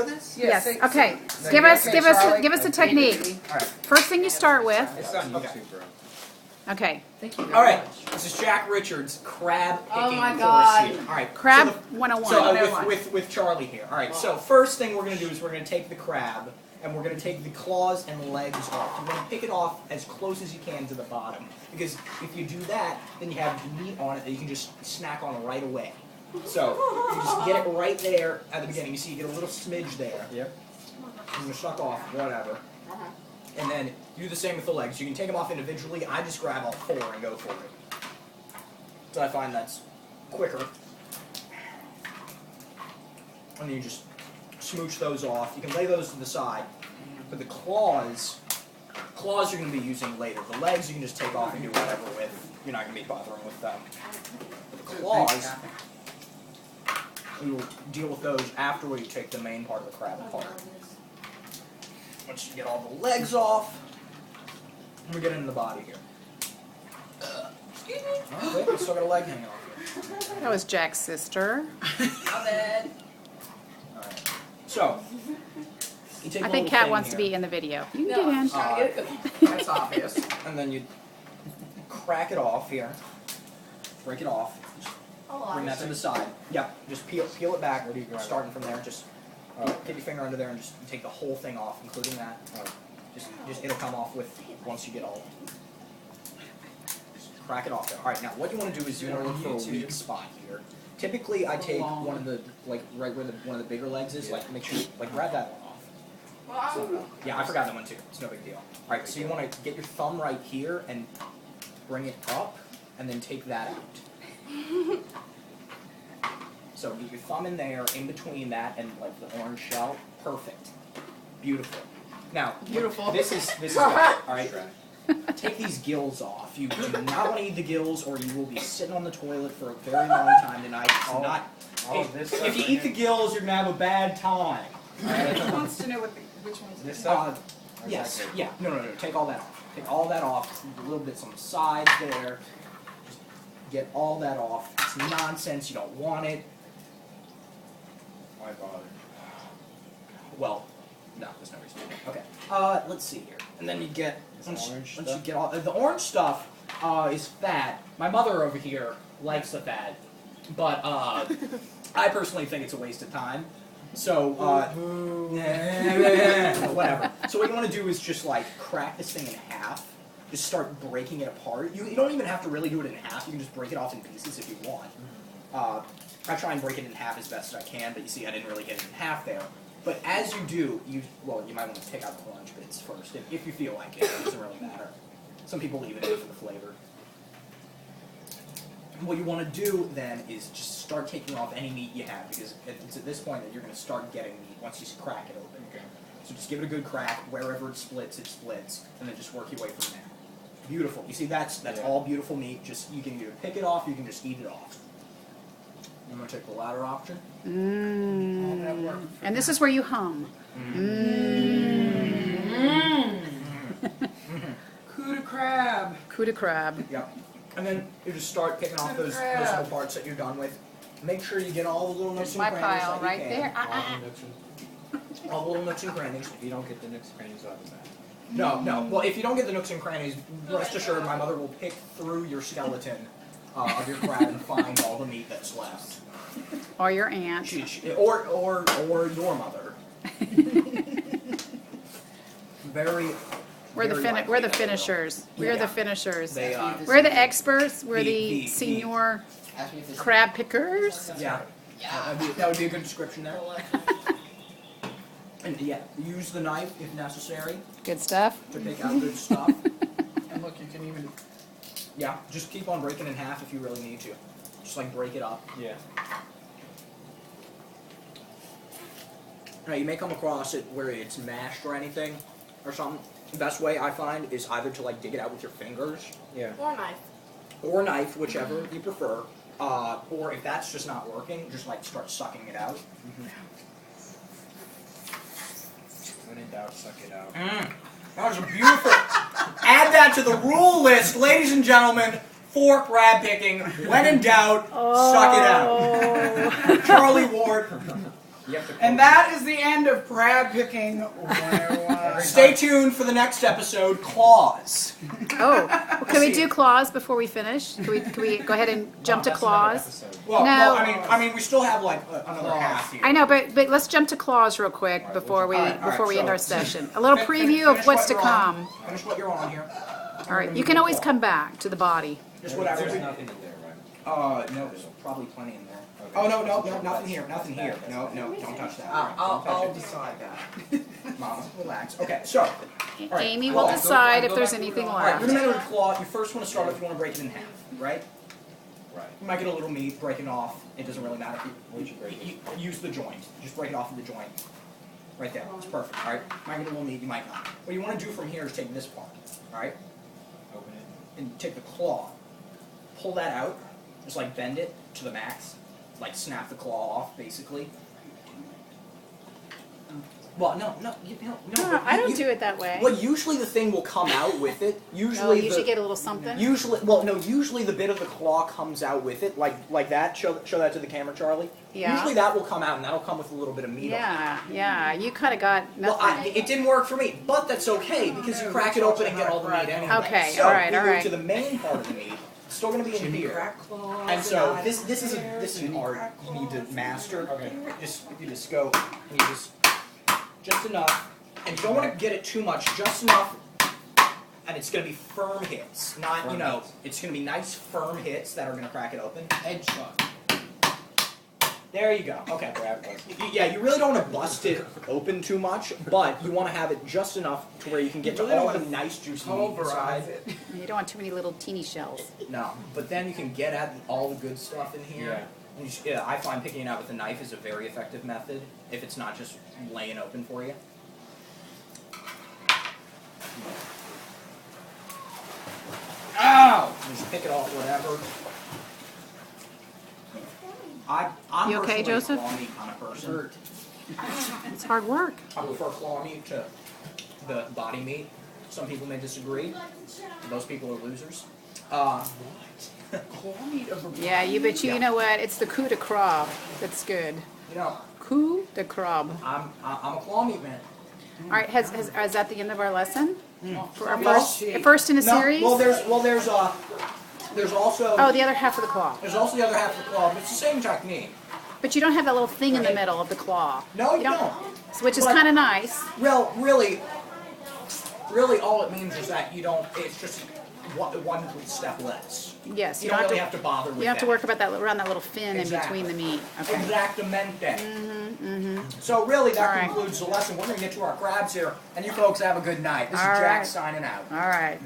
with this? Yes. Say- Okay. say- Give us Charlie. a technique. All right. First thing you start with. It's on Okay. YouTube, bro. Okay. Thank you. All right. This is Jack Richards, crab picking Oh my course God. here. All right. Crab So, the, 101. so 101. with Charlie here. All right. So first thing we're gonna do is we're gonna take the crab and we're gonna take the claws and legs off. You're gonna pick it off as close as you can to the bottom because if you do that, then you have meat on it that you can just snack on right away. So you just get it right there at the beginning. You see, you get a little smidge there. Yep. I'm gonna suck off whatever. And then you do the same with the legs. You can take them off individually. I just grab all four and go for it. So I find that's quicker. And then you just smooch those off. You can lay those to the side. But the claws you're going to be using later. The legs you can just take off and do whatever with. You're not going to be bothering with them. But the claws, we will deal with those after we take the main part of the crab apart. Once you get all the legs off, we get into the body here. Excuse me. Oh, wait, we still got a leg hanging off here. That was Jack's sister. My bad. Alright. So, you take I a think little Kat thing wants to here, be in the video. You can No, get in. I'm trying to get a cookie. That's obvious. and then you crack it off here. Break it off. Bring that to the side. Yep. Just peel it back. Starting from there, just get your finger under there and just take the whole thing off, including that. Just it'll come off with once you get all. Just crack it off there. All right. Now what you want to do is you want to look for a weak spot here. Typically, I take one of the right where one of the bigger legs is. Like make sure grab that one off. Well, Yeah, I forgot that one too. It's no big deal. All right. So you want to get your thumb right here and bring it up, and then take that out. So get your thumb in there, in between that and like the orange shell. Perfect. Beautiful. Now, Beautiful. This is good. All right. Take these gills off. You do not want to eat the gills, or you will be sitting on the toilet for a very long time tonight. It's not. If you eat the gills, you're gonna have a bad time. He wants to know which one's This Uh, stuff? yes. Yeah. No. Take all that off. Take all that off. A little bits on the sides there. Just get all that off. It's nonsense. You don't want it. Why bother? Well, no, there's no reason. Okay. Let's see here. And then you get once you get all the orange stuff is fat. My mother over here likes the fat, but I personally think it's a waste of time. So whatever. So what you want to do is just like crack this thing in half. Just start breaking it apart. You don't even have to really do it in half. You can just break it off in pieces if you want. I try and break it in half as best as I can, but you see I didn't really get it in half there. But as you do, you might want to pick out the orange bits first, if you feel like it. It doesn't really matter. Some people leave it in for the flavor. What you want to do then is just start taking off any meat you have, because it's at this point that you're going to start getting meat once you crack it open. Okay. So just give it a good crack. Wherever it splits, and then just work your way from there. Beautiful. You see, that's all beautiful meat. Just you can either pick it off, or you can just eat it off. I'm going to take the latter option. And this is where you hum. Coup de crab. Coup de crab. Yeah. And then you just start picking off those little parts that you're done with. Make sure you get all the little nooks There's and my crannies pile that you right can. there. All the little nooks and crannies. If you don't get the nooks and crannies out of that. No. Well, if you don't get the nooks and crannies, rest assured my mother will pick through your skeleton of your crab and find all the meat that's left. Or your aunt. Or your mother. We're the finishers. We're Yeah. the finishers. They, We're the experts. We're the- the senior crab pickers. yeah. That would be a good description there. And yeah, use the knife if necessary Good stuff. to pick out good stuff. And look, you can even... Yeah, just keep on breaking in half if you really need to. Just like break it up. Yeah. Now you may come across it where it's mashed or anything or something. The best way I find is either to like dig it out with your fingers. Yeah. Or a knife. Or a knife, whichever you prefer. Or if that's just not working, just like start sucking it out. When in doubt, suck it out. That was a beautiful. Add that to the rule list, ladies and gentlemen. For crab picking, when in doubt, suck it out. Charlie Wort, You have to And that is the end of crab picking 101. Stay tuned for the next episode, claws. Oh, well, can we do claws before we finish? Can we go ahead and jump to That's another claws? episode. Well, No. I mean, we still have like another half here. I know, but let's jump to claws real quick before we All right, end so- our session. A little Fin- preview of finish what's what to you're on. come. Finish what you're on here. All right, you can always come back to the body. Just whatever. There's nothing in there, right? No, there's probably plenty in there. Okay. Oh no, nothing here, nothing here. No, don't touch that. I'll Don't touch it. decide that. Mama, relax. Okay, so. all right, Amy will claw. decide if go there's back to anything the- All right, you're left. gonna go to claw. You first want to start if you want to break it in half, right? Right. You might get a little meat, break it off. It doesn't really matter. Where'd you break it? You use the joint. Just break it off of the joint. Right there. It's perfect. All right. You might get a little meat. You might not. What you want to do from here is take this part. All right. Open it. And take the claw. Pull that out. Just like bend it to the max. Like snap the claw off, basically. Well, no. No, I don't do it that way. Well, usually the thing will come out with it. No, Usually you usually the get a little something. usually the bit of the claw comes out with it, like that. Show that to the camera, Charlie. Yeah. Usually that will come out, and that'll come with a little bit of meat. On it. Yeah. You kind of got Well, nothing. it didn't work for me, but that's okay because you crack it open and get all the meat anyway. Okay, So all right, we all move right. to the main part of the meat. It's still going to be in here. Crack claws. And so and this is an art you need to master. Okay. You just go, and you just enough, and you don't want to get it too much, just enough, and it's going to be firm hits, not Firm hits. it's going to be nice firm hits that are going to crack it open. Headshot. There you go. Okay. Grab bust. Yeah, you really don't want to bust it open too much, but you want to have it just enough to where you can get You to really all don't the wanna nice juicy meat Pulverize inside. it. You don't want too many little teeny shells. No, but then you can get at all the good stuff in here. Yeah. And you just, I find picking it out with a knife is a very effective method if it's not just laying open for you. Ow! Just pick it off, whatever. I'm You okay, personally a Joseph? claw meat kind of person. It's hard work. I prefer claw meat to the body meat. Some people may disagree. Those people are losers. Claw meat over Yeah, you know what? It's the coup de crabe that's good. You know, Coup de crabe. I'm a claw meat man. All right, is that the end of our lesson? For our Well, first in a No, series? there's also Oh, the other half of the claw. the other half of the claw, but it's the same technique. But you don't have that little thing in the Right. middle of the claw. No, you don't. Which is But- kind of nice. Well, really, all it means is that you don't. It's just one step less. Yes, You don't really have to bother with You don't have to that. work about that around that little fin Exactly. in between the meat. Okay. Exactamente. So really, that All right. concludes the lesson. We're going to get to our crabs here, and you folks have a good night. This All is Jack right. signing out. All right.